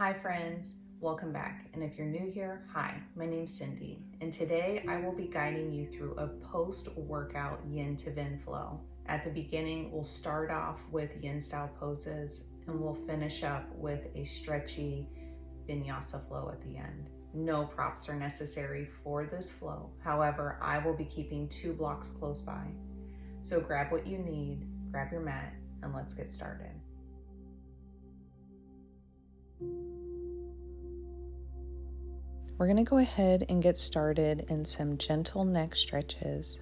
Hi friends, welcome back. And if you're new here, hi, my name's Cindy. And today I will be guiding you through a post-workout Yin to Vin flow. At the beginning, we'll start off with Yin style poses and we'll finish up with a stretchy vinyasa flow at the end. No props are necessary for this flow. However, I will be keeping 2 blocks close by. So grab what you need, grab your mat, and let's get started. We're going to go ahead and get started in some gentle neck stretches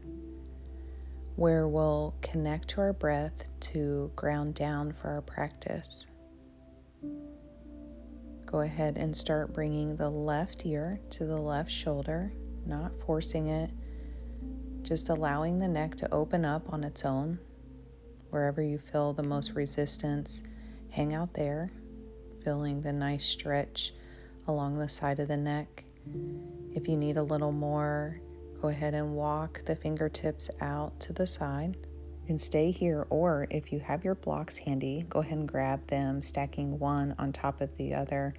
where we'll connect to our breath to ground down for our practice. Go ahead and start bringing the left ear to the left shoulder, not forcing it, just allowing the neck to open up on its own. Wherever you feel the most resistance, hang out there, feeling the nice stretch along the side of the neck. If you need a little more, go ahead and walk the fingertips out to the side. You can stay here, or if you have your blocks handy, go ahead and grab them, stacking one on top of the other,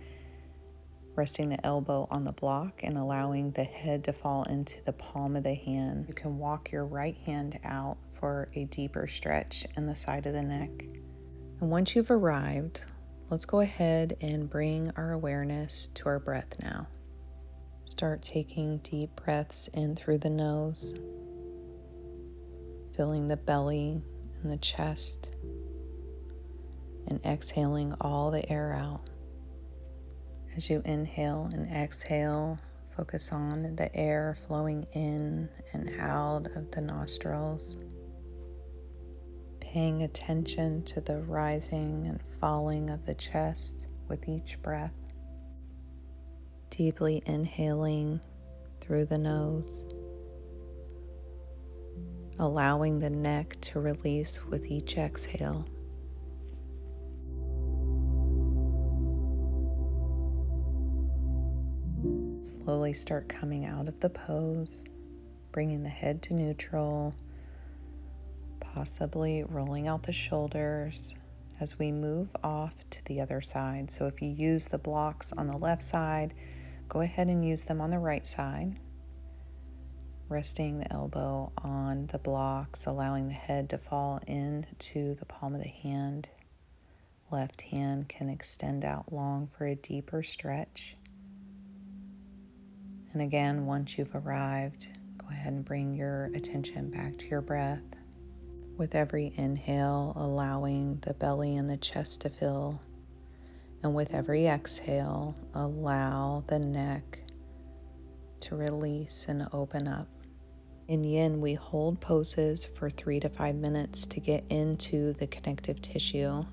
resting the elbow on the block and allowing the head to fall into the palm of the hand. You can walk your right hand out for a deeper stretch in the side of the neck. And once you've arrived, let's go ahead and bring our awareness to our breath now. Start taking deep breaths in through the nose, filling the belly and the chest, and exhaling all the air out. As you inhale and exhale, focus on the air flowing in and out of the nostrils, paying attention to the rising and falling of the chest with each breath. Deeply inhaling through the nose, allowing the neck to release with each exhale. Slowly start coming out of the pose, bringing the head to neutral, possibly rolling out the shoulders as we move off to the other side. So if you use the blocks on the left side, go ahead and use them on the right side, resting the elbow on the blocks, allowing the head to fall into the palm of the hand. Left hand can extend out long for a deeper stretch. And again, once you've arrived, go ahead and bring your attention back to your breath. With every inhale, allowing the belly and the chest to fill. And with every exhale, allow the neck to release and open up. In Yin, we hold poses for 3 to 5 minutes to get into the connective tissue.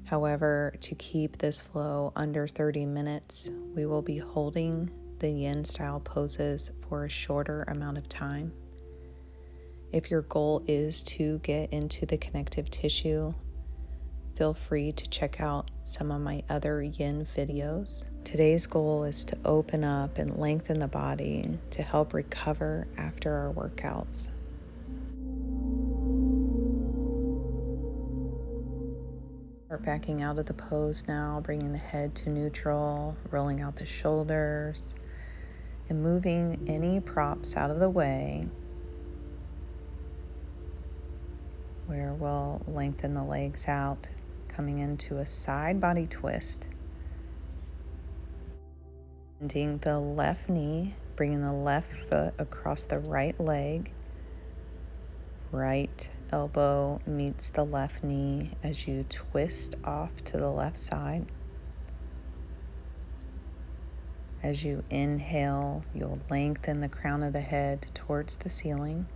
However, to keep this flow under 30 minutes, we will be holding the Yin style poses for a shorter amount of time. If your goal is to get into the connective tissue, feel free to check out some of my other Yin videos. Today's goal is to open up and lengthen the body to help recover after our workouts. Start backing out of the pose now, bringing the head to neutral, rolling out the shoulders, and moving any props out of the way, where we'll lengthen the legs out, coming into a side body twist. Bending the left knee, bringing the left foot across the right leg. Right elbow meets the left knee as you twist off to the left side. As you inhale, you'll lengthen the crown of the head towards the ceiling.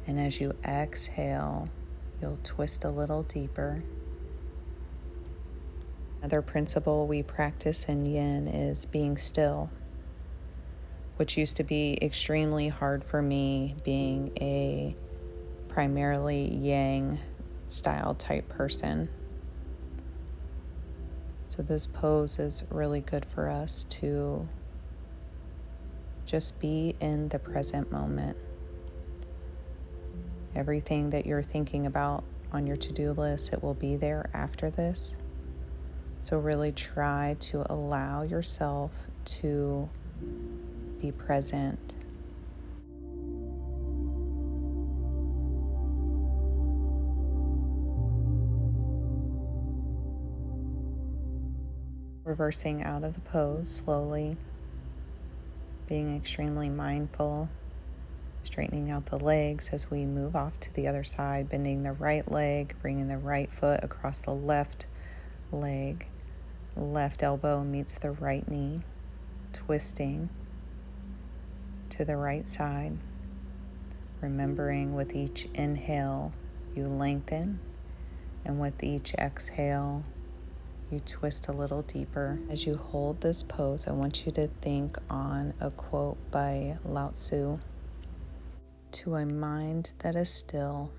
And as you exhale, you'll twist a little deeper. Another principle we practice in Yin is being still, which used to be extremely hard for me, being a primarily Yang style type person. So this pose is really good for us to just be in the present moment. Everything that you're thinking about on your to-do list, it will be there after this. So really try to allow yourself to be present. Reversing out of the pose slowly, being extremely mindful, straightening out the legs as we move off to the other side, bending the right leg, bringing the right foot across the left leg, left elbow meets the right knee, twisting to the right side, remembering with each inhale you lengthen, and with each exhale you twist a little deeper. As you hold this pose, I want you to think on a quote by Lao Tzu: "To a mind that is still,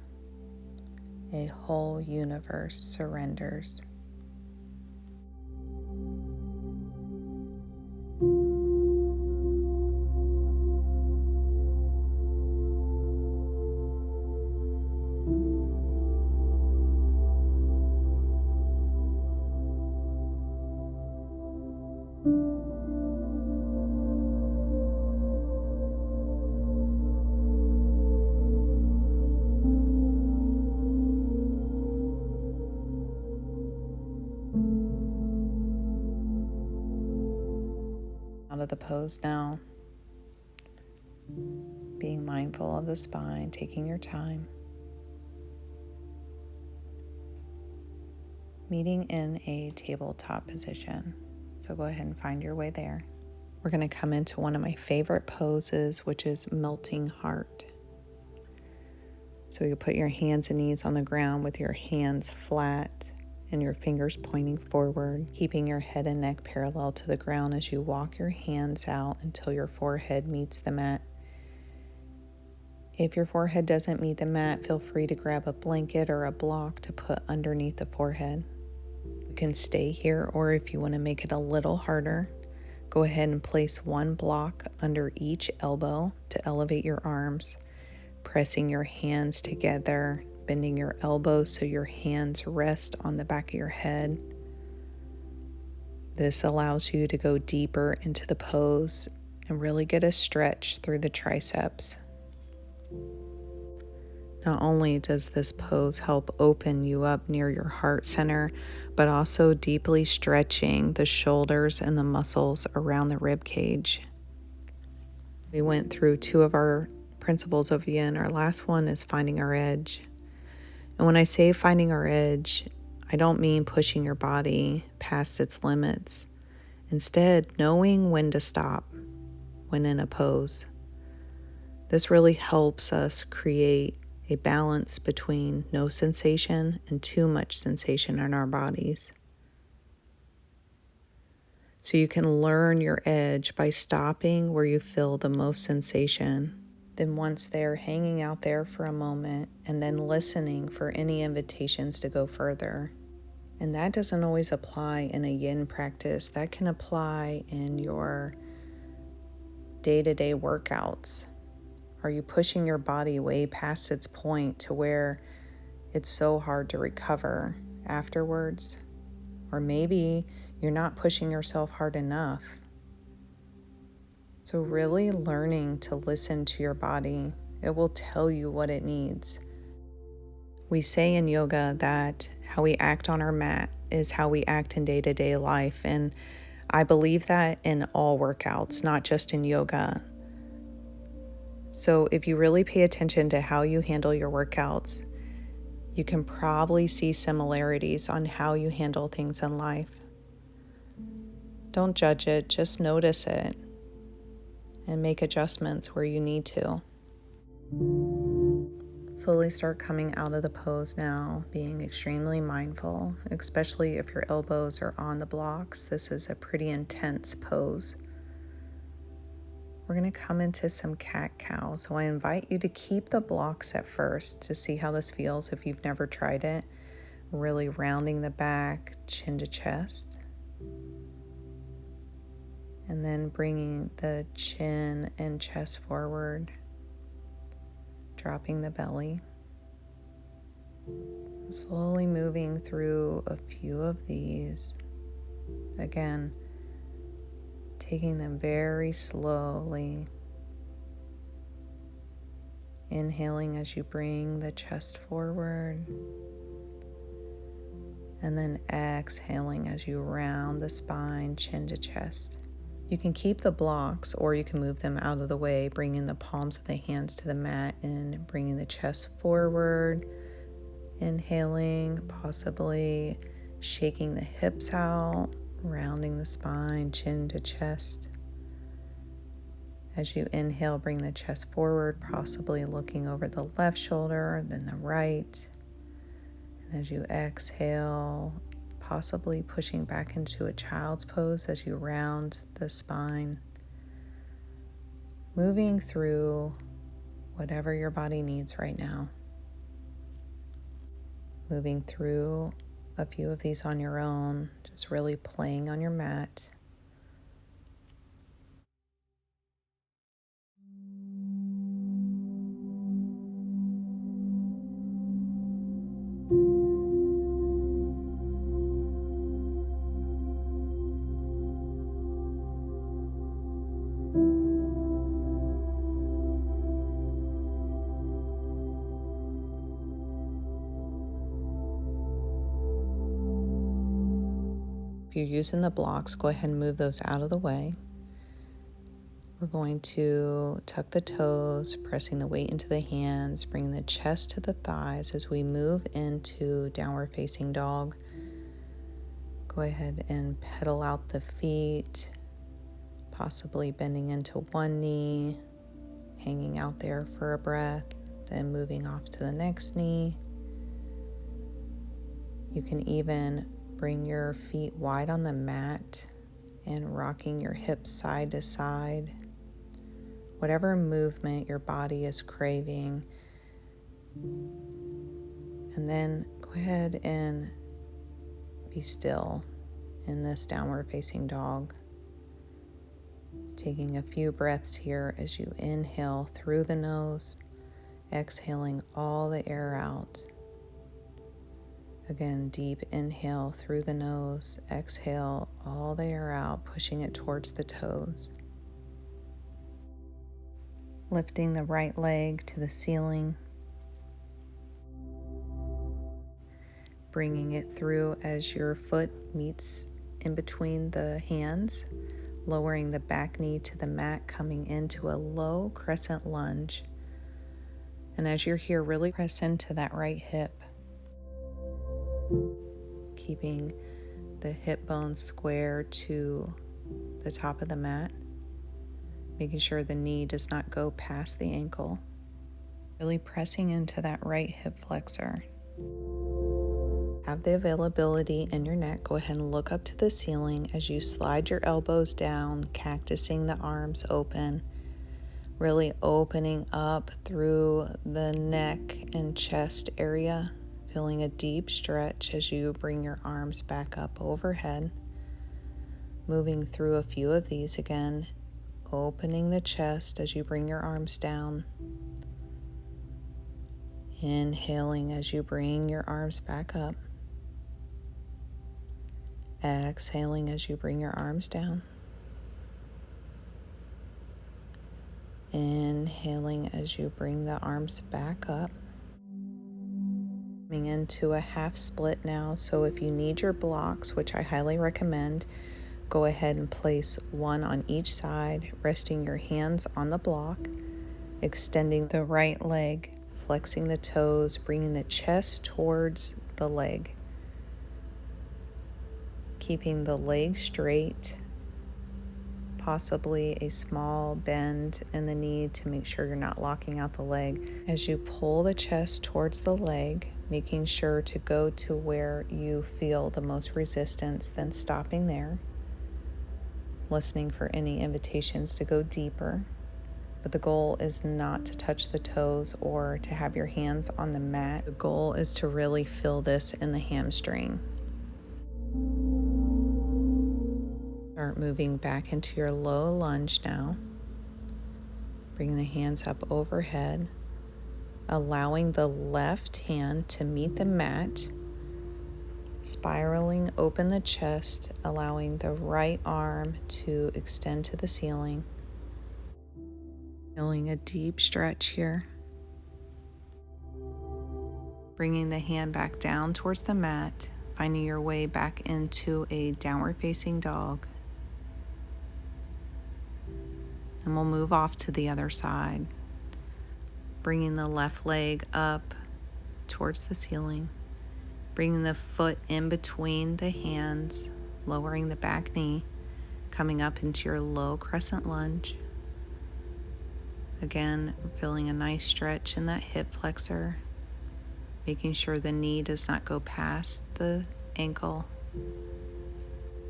a whole universe surrenders." Out of the pose now, being mindful of the spine, taking your time. Meeting in a tabletop position. So go ahead and find your way there. We're going to come into one of my favorite poses, which is melting heart. So you put your hands and knees on the ground with your hands flat and your fingers pointing forward, keeping your head and neck parallel to the ground as you walk your hands out until your forehead meets the mat. If your forehead doesn't meet the mat, feel free to grab a blanket or a block to put underneath the forehead. You can stay here, or if you want to make it a little harder, go ahead and place one block under each elbow to elevate your arms, pressing your hands together, bending your elbows so your hands rest on the back of your head. This allows you to go deeper into the pose and really get a stretch through the triceps. Not only does this pose help open you up near your heart center, but also deeply stretching the shoulders and the muscles around the rib cage. We went through 2 of our principles of Yin. Our last one is finding our edge. And when I say finding our edge, I don't mean pushing your body past its limits. Instead, knowing when to stop when in a pose. This really helps us create a balance between no sensation and too much sensation in our bodies. So you can learn your edge by stopping where you feel the most sensation. Then once there, hanging out there for a moment and then listening for any invitations to go further. And that doesn't always apply in a yin practice. That can apply in your day-to-day workouts. Are you pushing your body way past its point to where it's so hard to recover afterwards? Or maybe you're not pushing yourself hard enough. So really learning to listen to your body. It will tell you what it needs. We say in yoga that how we act on our mat is how we act in day-to-day life. And I believe that in all workouts, not just in yoga. So if you really pay attention to how you handle your workouts, you can probably see similarities on how you handle things in life. Don't judge it, just notice it and make adjustments where you need to. Slowly start coming out of the pose now, being extremely mindful, especially if your elbows are on the blocks. This is a pretty intense pose. We're going to come into some cat-cow. So I invite you to keep the blocks at first to see how this feels if you've never tried it. Really rounding the back, chin to chest. And then bringing the chin and chest forward, dropping the belly. Slowly moving through a few of these. Again, taking them very slowly. Inhaling as you bring the chest forward. And then exhaling as you round the spine, chin to chest. You can keep the blocks or you can move them out of the way, bringing the palms of the hands to the mat and bringing the chest forward. Inhaling, possibly shaking the hips out, rounding the spine, chin to chest. As you inhale, bring the chest forward, possibly looking over the left shoulder, then the right. And as you exhale, possibly pushing back into a child's pose as you round the spine. Moving through whatever your body needs right now. Moving through a few of these on your own, just really playing on your mat. If you're using the blocks, go ahead and move those out of the way. We're going to tuck the toes, pressing the weight into the hands, bringing the chest to the thighs as we move into downward facing dog. Go ahead and pedal out the feet, possibly bending into one knee, hanging out there for a breath, then moving off to the next knee. You can even bring your feet wide on the mat and rocking your hips side to side. Whatever movement your body is craving. And then go ahead and be still in this downward facing dog. Taking a few breaths here as you inhale through the nose, exhaling all the air out. Again, deep inhale through the nose, exhale all the air out, pushing it towards the toes. Lifting the right leg to the ceiling. Bringing it through as your foot meets in between the hands, lowering the back knee to the mat, coming into a low crescent lunge. And as you're here, really press into that right hip. Keeping the hip bone square to the top of the mat, making sure the knee does not go past the ankle. Really pressing into that right hip flexor. Have the availability in your neck. Go ahead and look up to the ceiling as you slide your elbows down, cactusing the arms open, really opening up through the neck and chest area. Feeling a deep stretch as you bring your arms back up overhead. Moving through a few of these again, opening the chest as you bring your arms down. Inhaling as you bring your arms back up. Exhaling as you bring your arms down. Inhaling as you bring the arms back up. Coming into a half split now, so if you need your blocks, which I highly recommend, go ahead and place one on each side, resting your hands on the block, extending the right leg, flexing the toes, bringing the chest towards the leg, keeping the leg straight, possibly a small bend in the knee to make sure you're not locking out the leg. As you pull the chest towards the leg, making sure to go to where you feel the most resistance, then stopping there, listening for any invitations to go deeper. But the goal is not to touch the toes or to have your hands on the mat. The goal is to really feel this in the hamstring. Start moving back into your low lunge now. Bringing the hands up overhead. Allowing the left hand to meet the mat. Spiraling open the chest, allowing the right arm to extend to the ceiling. Feeling a deep stretch here. Bringing the hand back down towards the mat, finding your way back into a downward facing dog. And we'll move off to the other side. Bringing the left leg up towards the ceiling. Bringing the foot in between the hands, lowering the back knee, coming up into your low crescent lunge. Again, feeling a nice stretch in that hip flexor, making sure the knee does not go past the ankle.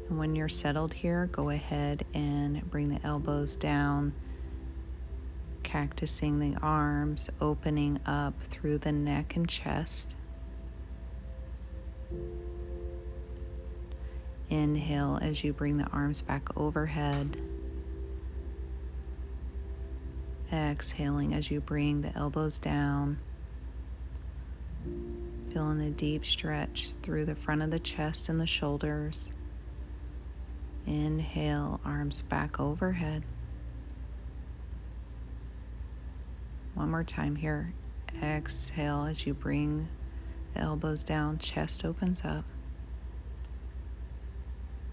And when you're settled here, go ahead and bring the elbows down, cactusing the arms, opening up through the neck and chest. Inhale as you bring the arms back overhead. Exhaling as you bring the elbows down. Feeling a deep stretch through the front of the chest and the shoulders. Inhale, arms back overhead. One more time here. Exhale as you bring the elbows down, chest opens up.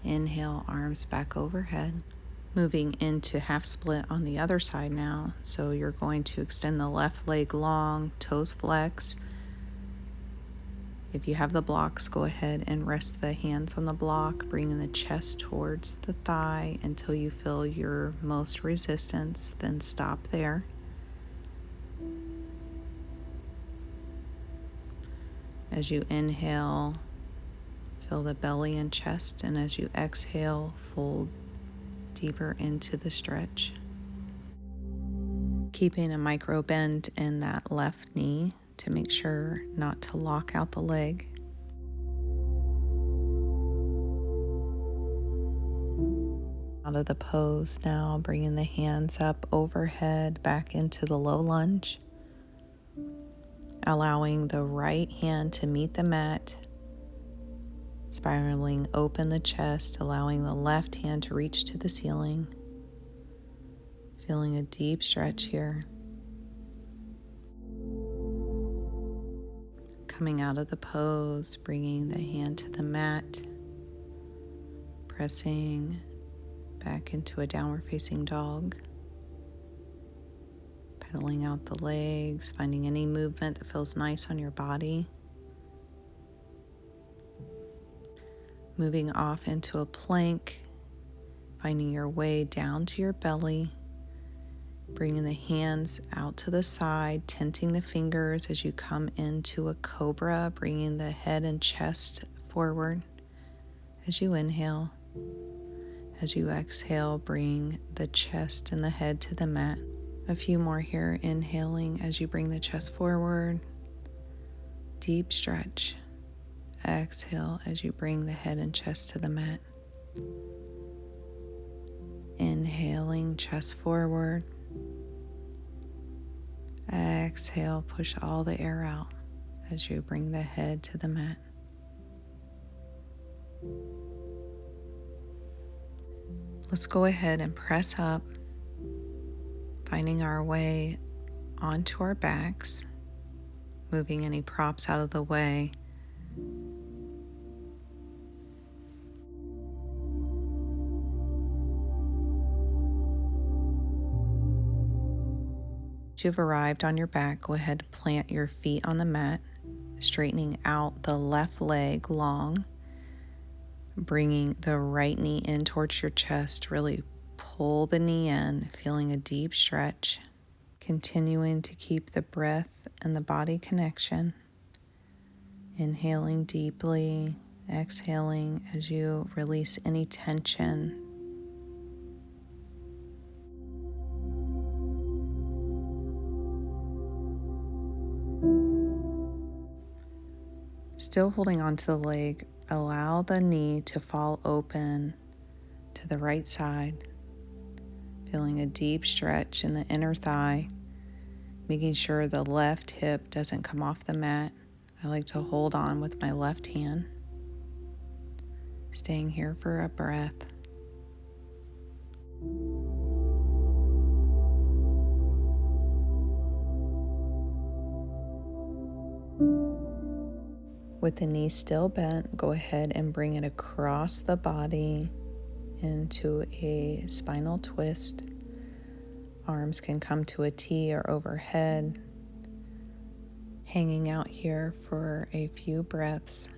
Inhale, arms back overhead. Moving into half split on the other side now. So you're going to extend the left leg long, toes flex. If you have the blocks, go ahead and rest the hands on the block, bringing the chest towards the thigh until you feel your most resistance, then stop there. As you inhale, feel the belly and chest, and as you exhale, fold deeper into the stretch. Keeping a micro bend in that left knee to make sure not to lock out the leg. Out of the pose now, bringing the hands up overhead, back into the low lunge. Allowing the right hand to meet the mat. Spiraling open the chest, allowing the left hand to reach to the ceiling. Feeling a deep stretch here. Coming out of the pose, bringing the hand to the mat. Pressing back into a downward facing dog. Pedaling out the legs, finding any movement that feels nice on your body. Moving off into a plank, finding your way down to your belly, bringing the hands out to the side, tenting the fingers as you come into a cobra, bringing the head and chest forward as you inhale. As you exhale, bring the chest and the head to the mat. A few more here, inhaling as you bring the chest forward, deep stretch. Exhale as you bring the head and chest to the mat. Inhaling, chest forward. Exhale, push all the air out as you bring the head to the mat. Let's go ahead and press up, finding our way onto our backs, moving any props out of the way. Once you've arrived on your back, go ahead and plant your feet on the mat, straightening out the left leg long, bringing the right knee in towards your chest. Really pull the knee in, feeling a deep stretch, continuing to keep the breath and the body connection. Inhaling deeply, exhaling as you release any tension. Still holding onto the leg, allow the knee to fall open to the right side, feeling a deep stretch in the inner thigh, making sure the left hip doesn't come off the mat. I like to hold on with my left hand. Staying here for a breath. With the knee still bent, go ahead and bring it across the body into a spinal twist. Arms can come to a T or overhead. Hanging out here for a few breaths.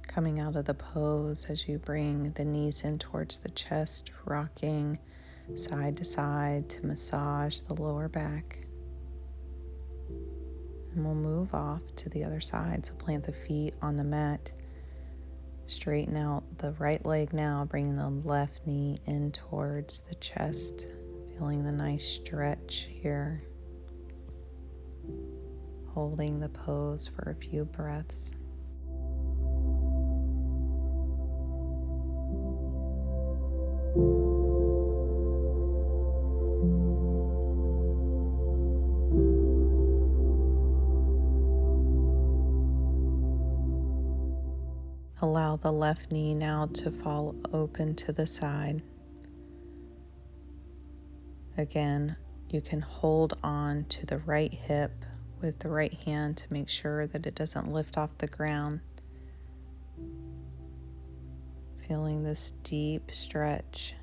Coming out of the pose as you bring the knees in towards the chest, rocking side to side to massage the lower back. And we'll move off to the other side. So plant the feet on the mat. Straighten out the right leg now, bringing the left knee in towards the chest. Feeling the nice stretch here. Holding the pose for a few breaths. Allow the left knee now to fall open to the side. Again, you can hold on to the right hip with the right hand to make sure that it doesn't lift off the ground. Feeling this deep stretch.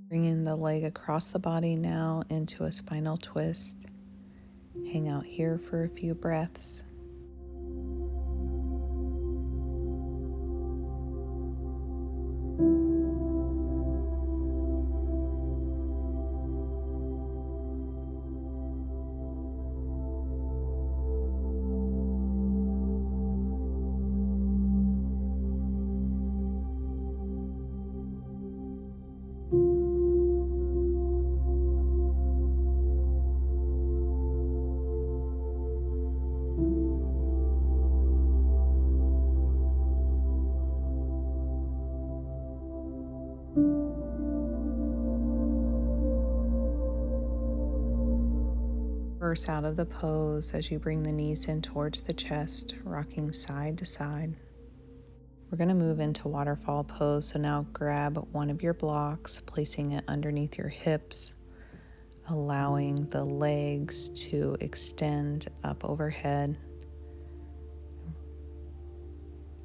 Bringing the leg across the body now into a spinal twist. Hang out here for a few breaths. Reverse out of the pose as you bring the knees in towards the chest, rocking side to side. We're going to move into waterfall pose, so now grab one of your blocks, placing it underneath your hips, allowing the legs to extend up overhead.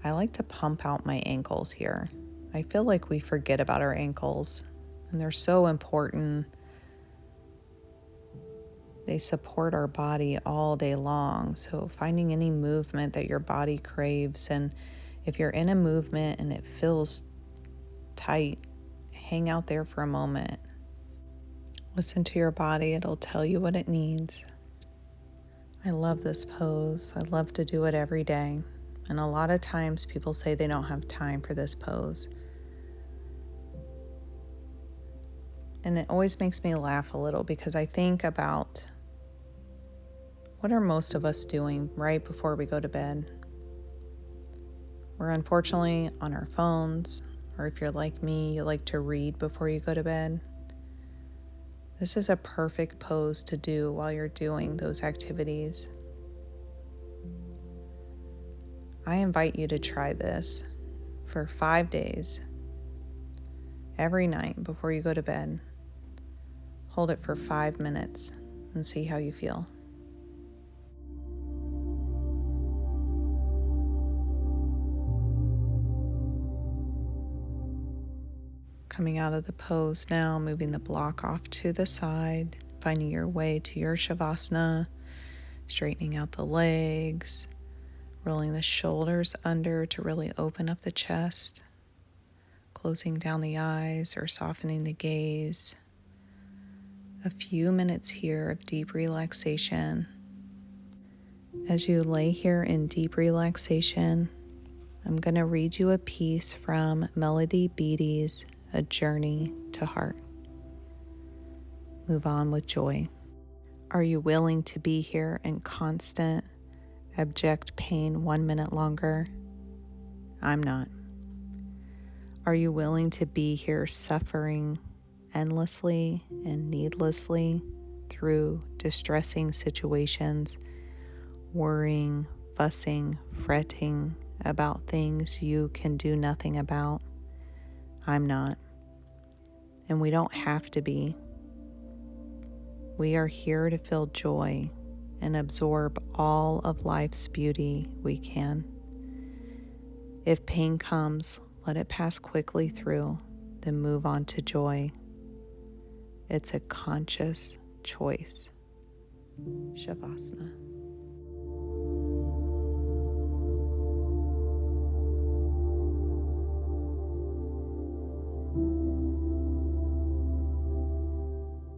I like to pump out my ankles here. I feel like we forget about our ankles, and they're so important. They support our body all day long. So finding any movement that your body craves, and if you're in a movement and it feels tight, hang out there for a moment. Listen to your body. It'll tell you what it needs. I love this pose. I love to do it every day. And a lot of times people say they don't have time for this pose. And it always makes me laugh a little because I think about what are most of us doing right before we go to bed? We're unfortunately on our phones, or if you're like me, you like to read before you go to bed. This is a perfect pose to do while you're doing those activities. I invite you to try this for 5 days, every night before you go to bed. Hold it for 5 minutes and see how you feel. Coming out of the pose now, moving the block off to the side, finding your way to your Shavasana, straightening out the legs, rolling the shoulders under to really open up the chest, closing down the eyes or softening the gaze. a few minutes here of deep relaxation. As you lay here in deep relaxation, I'm going to read you a piece from Melody Beattie's A Journey to Heart. Move on with joy. Are you willing to be here in constant, abject pain 1 minute longer? I'm not. Are you willing to be here suffering endlessly and needlessly through distressing situations, worrying, fussing, fretting about things you can do nothing about? I'm not. And we don't have to be. We are here to feel joy and absorb all of life's beauty we can. If pain comes, let it pass quickly through, then move on to joy. It's a conscious choice. Shavasana.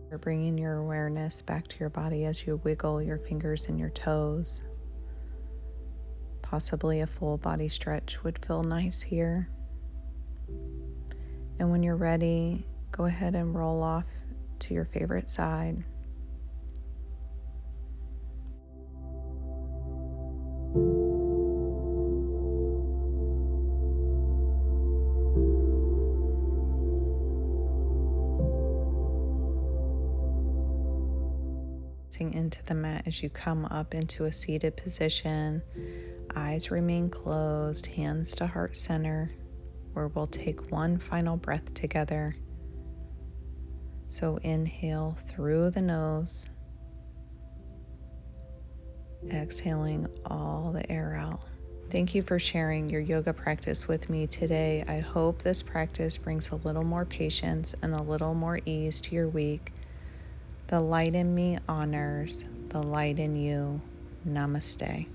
You're bringing your awareness back to your body as you wiggle your fingers and your toes. Possibly a full body stretch would feel nice here. And when you're ready, go ahead and roll off to your favorite side. Into the mat as you come up into a seated position. Eyes remain closed, hands to heart center, where we'll take one final breath together. So inhale through the nose, exhaling all the air out. Thank you for sharing your yoga practice with me today. I hope this practice brings a little more patience and a little more ease to your week. The light in me honors the light in you. Namaste.